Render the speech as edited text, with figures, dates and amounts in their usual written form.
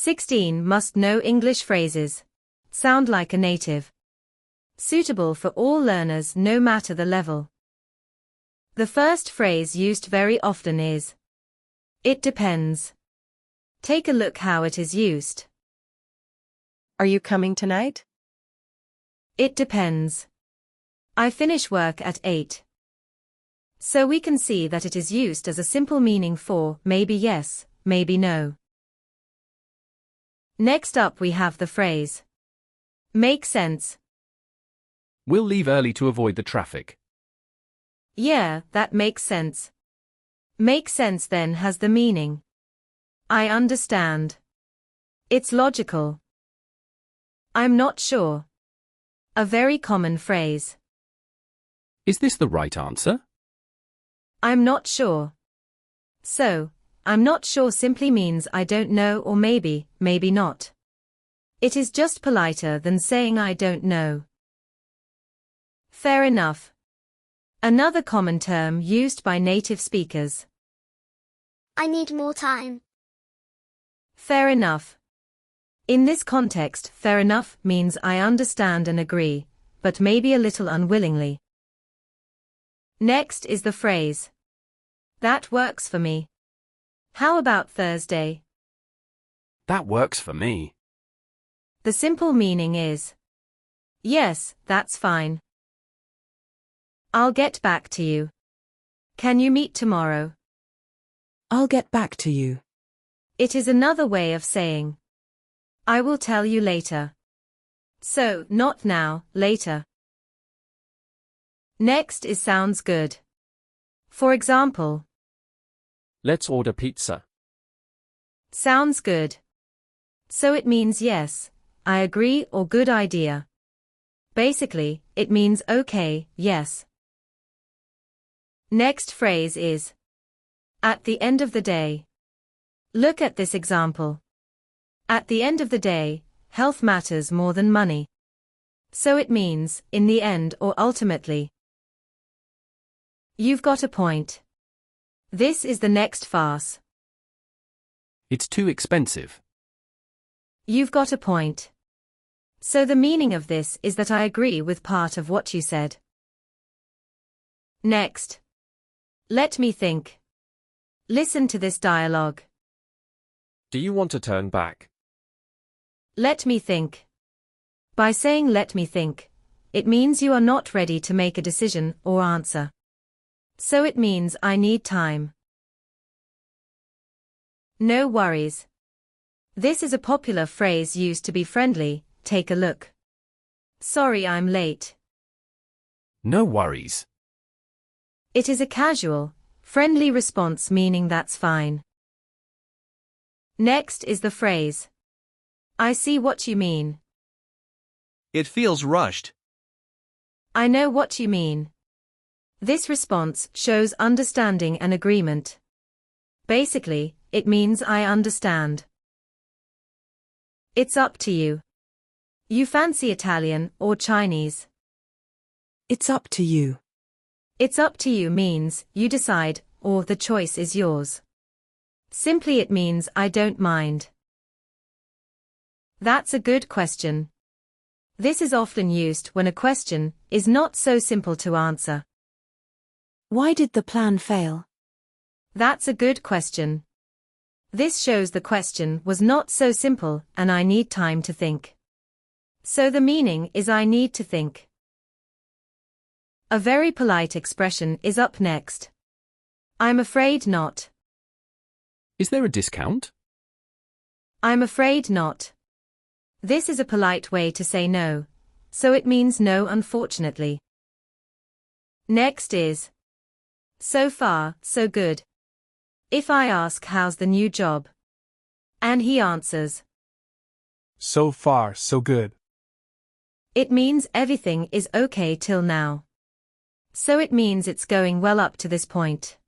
16 must know English phrases. Sound like a native. Suitable for all learners no matter the level. The first phrase used very often is, "It depends." Take a look how it is used. Are you coming tonight? It depends. I finish work at 8. So we can see that it is used as a simple meaning for maybe yes, maybe no. Next up we have the phrase, "Make sense." We'll leave early to avoid the traffic. Yeah, that makes sense. Make sense then has the meaning, I understand. It's logical. I'm not sure. A very common phrase. Is this the right answer? I'm not sure. So, I'm not sure simply means I don't know or maybe, maybe not. It is just politer than saying I don't know. Fair enough. Another common term used by native speakers. I need more time. Fair enough. In this context, fair enough means I understand and agree, but maybe a little unwillingly. Next is the phrase, "That works for me." How about Thursday? That works for me. The simple meaning is, yes, that's fine. I'll get back to you. Can you meet tomorrow? I'll get back to you. It is another way of saying, I will tell you later. So, not now, later. Next is sounds good. For example, Let's order pizza. sounds good. So it means yes, I agree or good idea. Basically, it means okay, yes. Next phrase is, at the end of the day. Look at this example. At the end of the day, health matters more than money. So it means, in the end or ultimately. You've got a point. This is the next farce. It's too expensive. You've got a point. So the meaning of this is that I agree with part of what you said. Next. Let me think. Listen to this dialogue. Do you want to turn back? Let me think. By saying let me think, it means you are not ready to make a decision or answer. So it means I need time. No worries. This is a popular phrase used to be friendly, take a look. Sorry I'm late. No worries. It is a casual, friendly response meaning that's fine. Next is the phrase, I see what you mean. It feels rushed. I know what you mean. This response shows understanding and agreement. Basically, it means I understand. It's up to you. You fancy Italian or Chinese? It's up to you. It's up to you means you decide, or the choice is yours. Simply it means I don't mind. That's a good question. This is often used when a question is not so simple to answer. Why did the plan fail? That's a good question. This shows the question was not so simple and I need time to think. So the meaning is I need to think. A very polite expression is up next. I'm afraid not. Is there a discount? I'm afraid not. This is a polite way to say no, so it means no unfortunately. Next is, so far, so good. If I ask how's the new job, and he answers, So far, so good. it means everything is okay till now. So it means it's going well up to this point.